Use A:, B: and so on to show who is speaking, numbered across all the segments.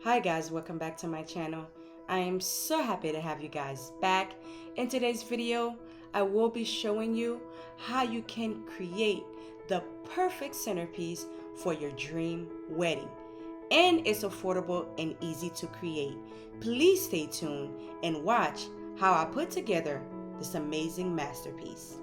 A: Hi guys, welcome back to my channel. I am so happy to have you guys back. In today's video, I will be showing you how you can create the perfect centerpiece for your dream wedding. And it's affordable and easy to create. Please stay tuned and watch how I put together this amazing masterpiece.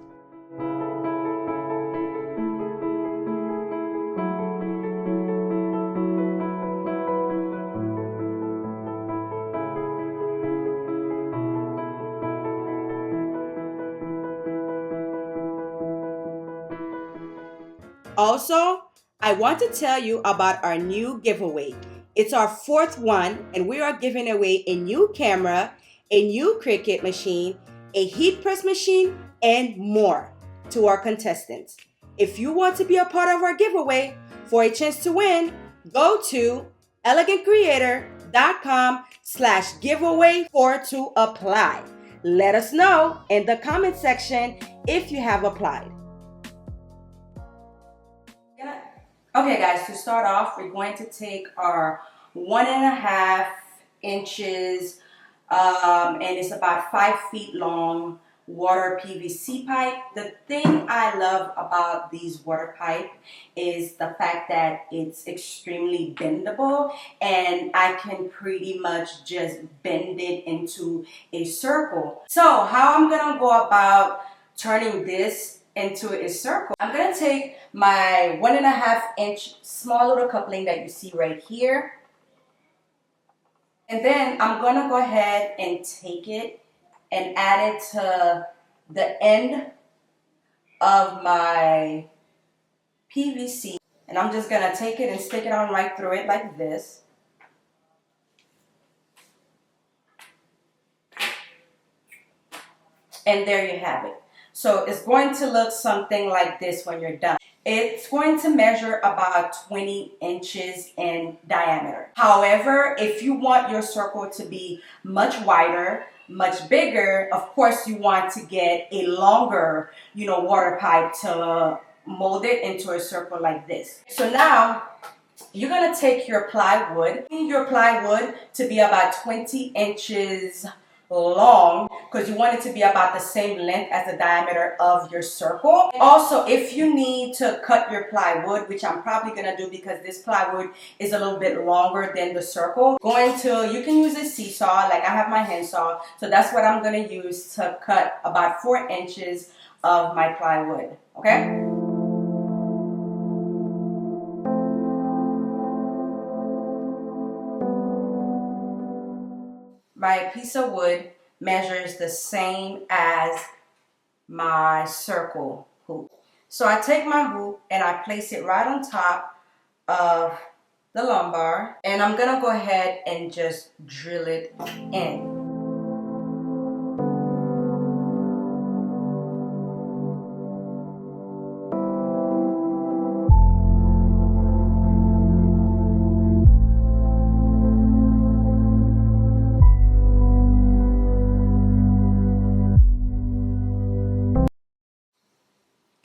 A: Also, I want to tell you about our new giveaway. It's our fourth one, and we are giving away a new camera, a new Cricut machine, a heat press machine, and more to our contestants. If you want to be a part of our giveaway for a chance to win, go to elegantcreator.com/giveaway to apply. Let us know in the comment section if you have applied. Okay guys, to start off, we're going to take our 1.5 inches and it's about 5 feet long water PVC pipe. The thing I love about these water pipe is the fact that it's extremely bendable and I can pretty much just bend it into a circle. So how I'm gonna go about turning this into a circle, I'm gonna take my 1.5 inch small little coupling that you see right here, and then I'm gonna go ahead and take it and add it to the end of my PVC, and I'm just gonna take it and stick it on right through it like this. And there you have it. So it's going to look something like this when you're done. It's going to measure about 20 inches in diameter. However, if you want your circle to be much wider, much bigger, of course you want to get a longer, water pipe to mold it into a circle like this. So now you're gonna take your plywood to be about 20 inches long, because you want it to be about the same length as the diameter of your circle. Also, if you need to cut your plywood, which I'm probably gonna do because this plywood is a little bit longer than the circle, you can use a seesaw, like I have my hand saw, so that's what I'm gonna use to cut about 4 inches of my plywood. Okay. My piece of wood measures the same as my circle hoop. So I take my hoop and I place it right on top of the lumbar, and I'm gonna go ahead and just drill it in.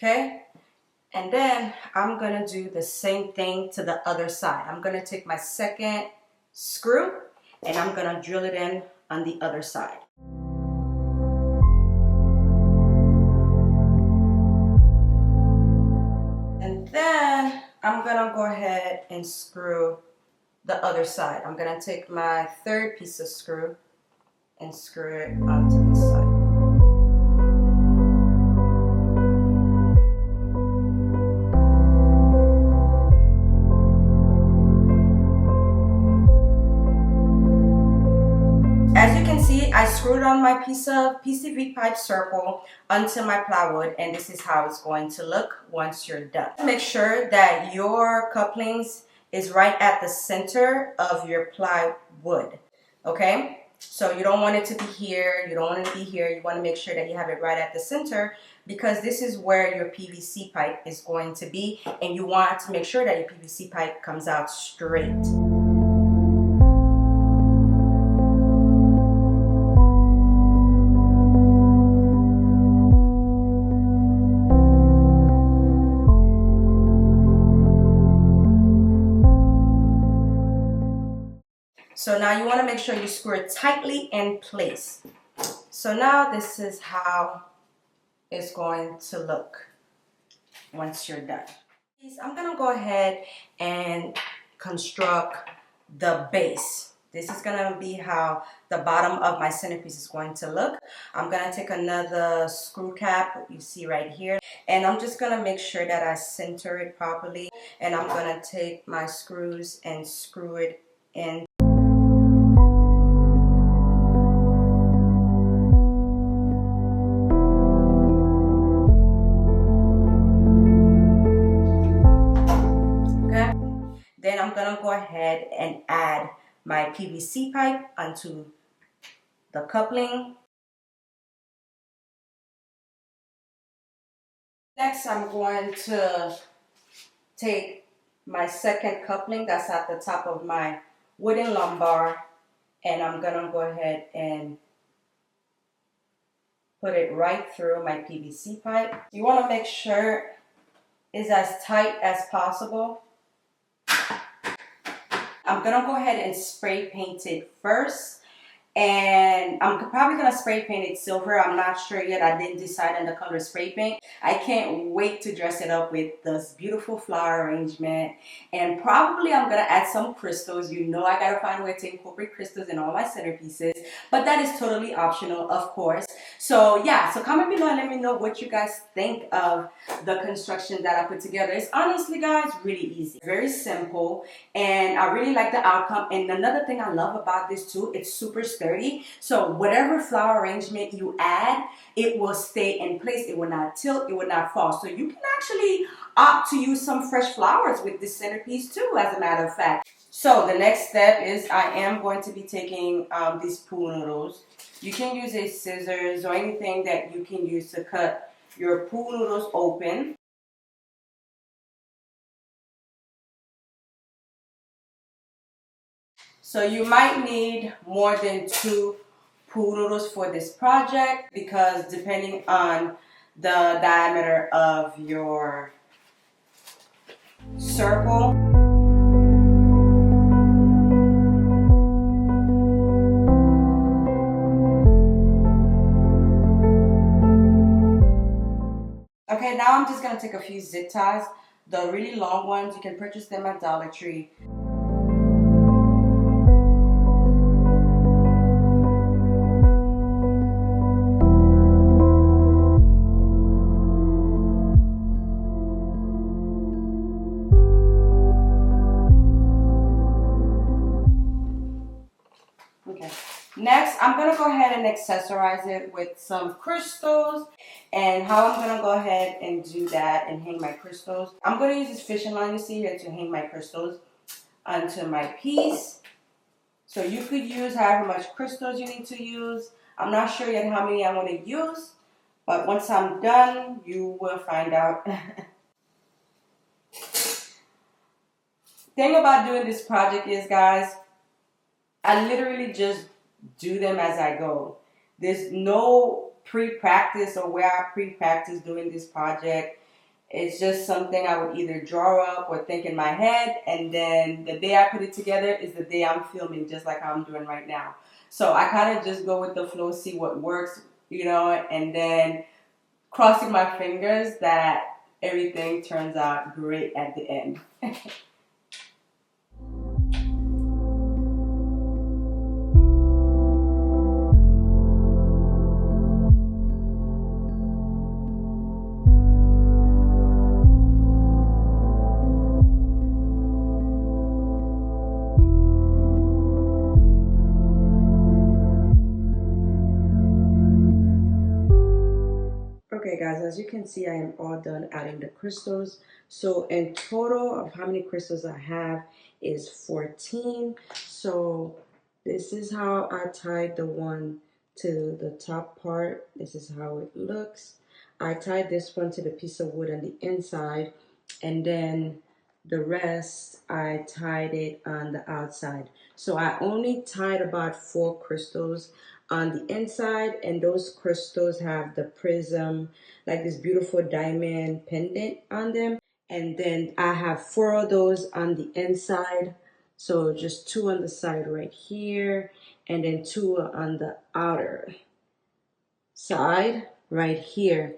A: Okay, and then I'm gonna do the same thing to the other side. I'm gonna take my second screw and I'm gonna drill it in on the other side. And then I'm gonna go ahead and screw the other side. I'm gonna take my third piece of screw and screw it onto this side. As you can see, I screwed on my piece of PCV pipe circle onto my plywood, and this is how it's going to look once you're done. Make sure that your couplings is right at the center of your plywood, okay? So you don't want it to be here, you don't want it to be here, you want to make sure that you have it right at the center, because this is where your PVC pipe is going to be, and you want to make sure that your PVC pipe comes out straight. So now you want to make sure you screw it tightly in place. So now this is how it's going to look once you're done. I'm gonna go ahead and construct the base. This is gonna be how the bottom of my centerpiece is going to look. I'm gonna take another screw cap you see right here, and I'm just gonna make sure that I center it properly, and I'm gonna take my screws and screw it in. Then I'm gonna go ahead and add my PVC pipe onto the coupling. Next, I'm going to take my second coupling that's at the top of my wooden lumbar, and I'm gonna go ahead and put it right through my PVC pipe. You wanna make sure it's as tight as possible. I'm gonna go ahead and spray paint it first, and I'm probably gonna spray paint it silver. I'm not sure yet. I didn't decide on the color spray paint. I can't wait to dress it up with this beautiful flower arrangement, and probably I'm gonna add some crystals. You know I gotta find a way to incorporate crystals in all my centerpieces, but that is totally optional, of course. So yeah, so comment below and let me know what you guys think of the construction that I put together. It's honestly, guys, really easy, very simple, and I really like the outcome. And another thing I love about this too, it's super sturdy. So whatever flower arrangement you add, it will stay in place. It will not tilt, it will not fall. So you can actually opt to use some fresh flowers with this centerpiece too, as a matter of fact. So the next step is I am going to be taking these pool noodles. You can use a scissors or anything that you can use to cut your pool noodles open. So you might need more than 2 pool noodles for this project, because depending on the diameter of your circle. Okay, now I'm just gonna take a few zip ties. The really long ones, you can purchase them at Dollar Tree. Okay. Next, I'm going to go ahead and accessorize it with some crystals. And how I'm going to go ahead and do that and hang my crystals. I'm going to use this fishing line you see here to hang my crystals onto my piece. So you could use however much crystals you need to use. I'm not sure yet how many I want to use, but once I'm done, you will find out. Thing about doing this project is, guys, I literally just do them as I go. There's no pre-practice or where I pre-practice doing this project. It's just something I would either draw up or think in my head, and then the day I put it together is the day I'm filming, just like I'm doing right now. So I kind of just go with the flow, see what works, you know, and then crossing my fingers that everything turns out great at the end. Okay guys, as you can see, I am all done adding the crystals. So in total of how many crystals I have is 14. So this is how I tied the one to the top part. This is how it looks. I tied this one to the piece of wood on the inside, and then the rest I tied it on the outside. So I only tied about 4 crystals on the inside, and those crystals have the prism, like this beautiful diamond pendant on them. And then I have 4 of those on the inside. So just 2 on the side right here, and then 2 on the outer side right here.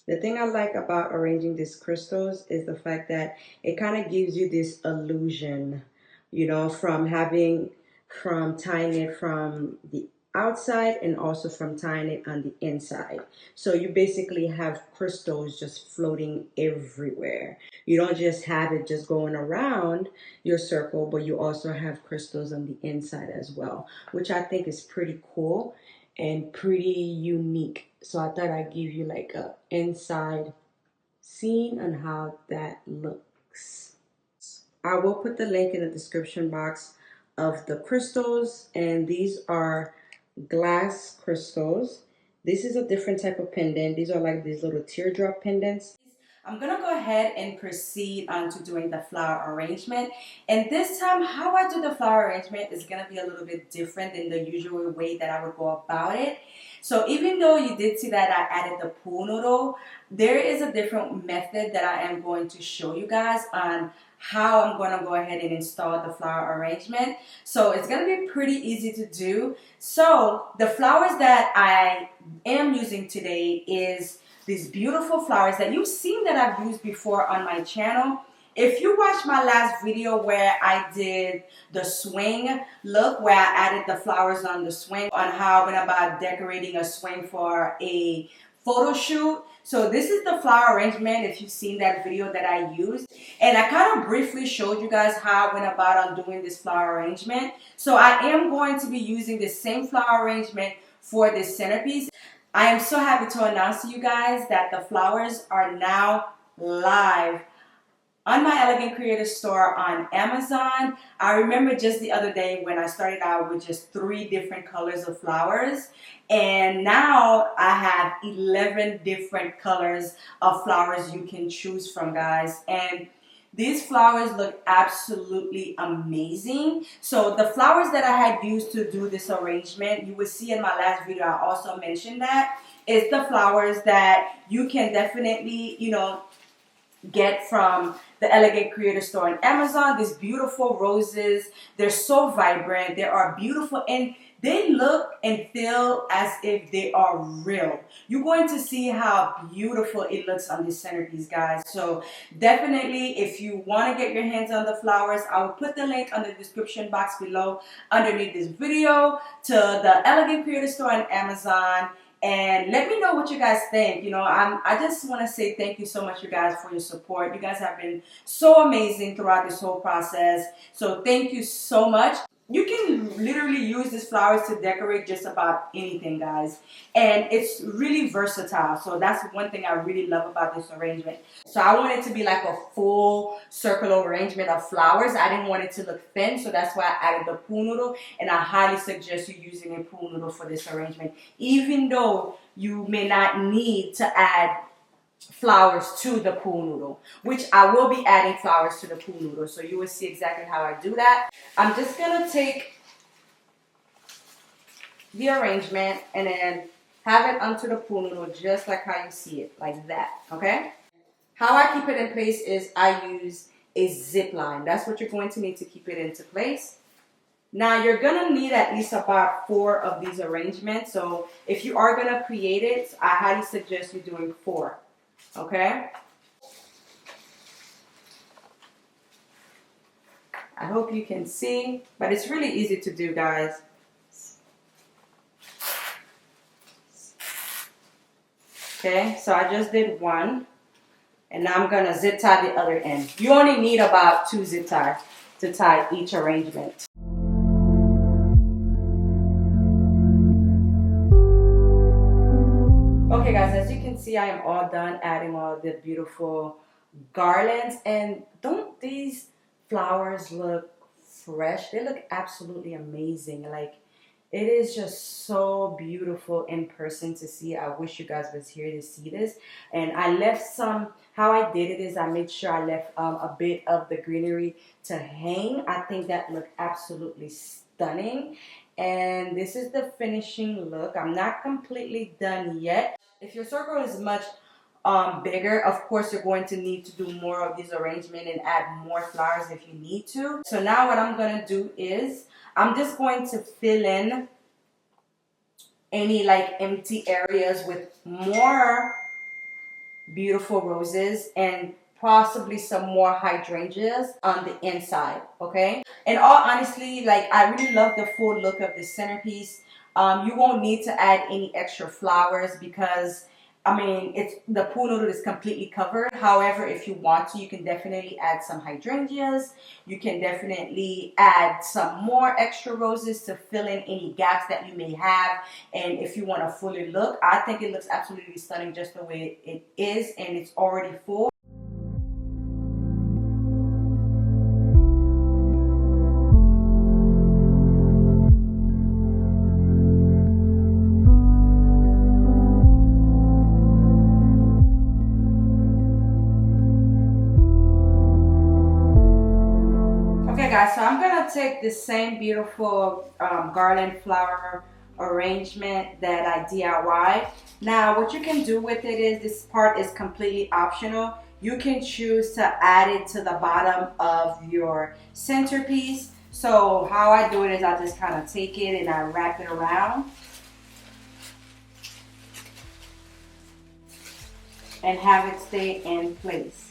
A: The thing I like about arranging these crystals is the fact that it kind of gives you this illusion, you know, from tying it from the outside and also from tying it on the inside. So you basically have crystals just floating everywhere. You don't just have it just going around your circle, but you also have crystals on the inside as well, which I think is pretty cool and pretty unique. So I thought I'd give you like a inside scene on how that looks. I will put the link in the description box of the crystals, and these are glass crystals. This is a different type of pendant. These are like these little teardrop pendants. I'm gonna go ahead and proceed on to doing the flower arrangement. And this time, how I do the flower arrangement is gonna be a little bit different than the usual way that I would go about it. So even though you did see that I added the pool noodle, there is a different method that I am going to show you guys on how I'm going to go ahead and install the flower arrangement. So it's going to be pretty easy to do. So the flowers that I am using today is these beautiful flowers that you've seen that I've used before on my channel. If you watched my last video where I did the swing look, where I added the flowers on the swing, on how I went about decorating a swing for a photo shoot. So this is the flower arrangement, if you've seen that video that I used. And I kind of briefly showed you guys how I went about on doing this flower arrangement. So I am going to be using the same flower arrangement for this centerpiece. I am so happy to announce to you guys that the flowers are now live on my Elegant Creator store on Amazon. I remember just the other day when I started out with just 3 different colors of flowers, and now I have 11 different colors of flowers you can choose from, guys. And these flowers look absolutely amazing. So the flowers that I had used to do this arrangement, you will see in my last video, I also mentioned that, is the flowers that you can definitely, you know, get from the Elegant Creator store on Amazon. These beautiful roses, they're so vibrant, they are beautiful, and they look and feel as if they are real. You're going to see how beautiful it looks on this centerpiece, guys. So definitely, if you want to get your hands on the flowers, I will put the link on the description box below underneath this video to the Elegant Creator store on Amazon. And let me know what you guys think. You know, I just want to say thank you so much, you guys, for your support. You guys have been so amazing throughout this whole process. So thank you so much. You can literally use these flowers to decorate just about anything, guys. And it's really versatile. So that's one thing I really love about this arrangement. So I want it to be like a full circular arrangement of flowers. I didn't want it to look thin, so that's why I added the pool noodle. And I highly suggest you using a pool noodle for this arrangement, even though you may not need to add flowers to the pool noodle, which I will be adding flowers to the pool noodle, so you will see exactly how I do that. I'm just gonna take the arrangement and then have it onto the pool noodle just like how you see it, like that. Okay, how I keep it in place is I use a zip line. That's what you're going to need to keep it into place. Now you're gonna need at least about 4 of these arrangements, so if you are gonna create it, I highly suggest you doing 4. Okay, I hope you can see, but it's really easy to do, guys. Okay, so I just did 1, and now I'm gonna zip tie the other end. You only need about 2 zip ties to tie each arrangement. Okay, guys, as you can see, I am all done adding all the beautiful garlands. And don't these flowers look fresh? They look absolutely amazing. Like, it is just so beautiful in person to see. I wish you guys was here to see this. And I left some, how I did it is I made sure I left a bit of the greenery to hang. I think that looked absolutely stunning. And this is the finishing look. I'm not completely done yet. If your circle is much bigger. Of course, you're going to need to do more of these arrangement and add more flowers if you need to. So now what I'm going to do is I'm just going to fill in any like empty areas with more beautiful roses and possibly some more hydrangeas on the inside. Okay, and all honestly, like, I really love the full look of this centerpiece. You won't need to add any extra flowers because I mean, the pool noodle is completely covered. However, if you want to, you can definitely add some hydrangeas. You can definitely add some more extra roses to fill in any gaps that you may have. And if you want a fully look, I think it looks absolutely stunning just the way it is, and it's already full. Okay guys, so I'm gonna take this same beautiful garland flower arrangement that I DIY. Now what you can do with it is, this part is completely optional. You can choose to add it to the bottom of your centerpiece. So how I do it is I just kind of take it and I wrap it around and have it stay in place.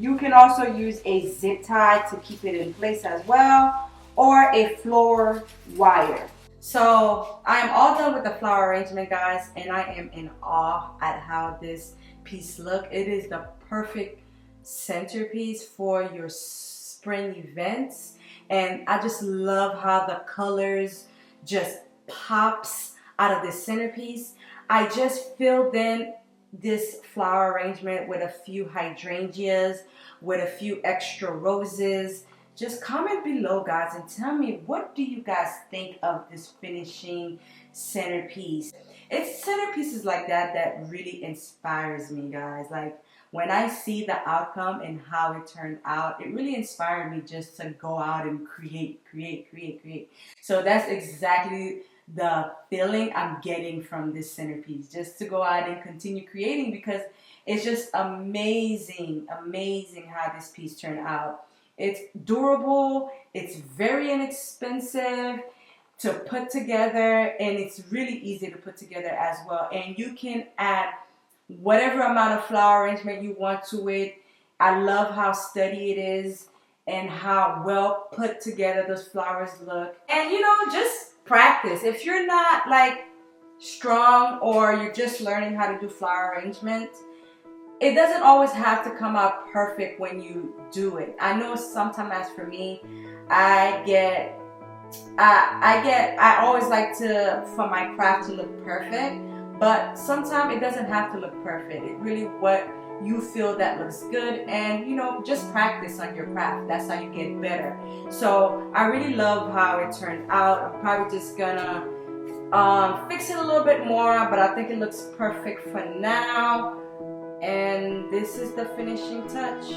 A: You can also use a zip tie to keep it in place as well, or a floor wire. So I am all done with the flower arrangement, guys, and I am in awe at how this piece looks. It is the perfect centerpiece for your spring events, and I just love how the colors just pops out of this centerpiece. I just filled in this flower arrangement with a few hydrangeas, with a few extra roses. Just comment below, guys, and tell me, what do you guys think of this finishing centerpiece? It's centerpieces like that that really inspires me, guys. Like, when I see the outcome and how it turned out, it really inspired me just to go out and create. So that's exactly the feeling I'm getting from this centerpiece, just to go out and continue creating, because it's just amazing how this piece turned out. It's durable, it's very inexpensive to put together, and it's really easy to put together as well. And you can add whatever amount of flower arrangement you want to it. I love how steady it is and how well put together those flowers look. And you know, just practice. If you're not like strong, or you're just learning how to do flower arrangement, it doesn't always have to come out perfect when you do it. I know sometimes, as for me, I always like for my craft to look perfect, but sometimes it doesn't have to look perfect. It really what you feel that looks good, and you know, just practice on your craft. That's how you get better. So I really love how it turned out. I'm probably just gonna fix it a little bit more, but I think it looks perfect for now. And this is the finishing touch.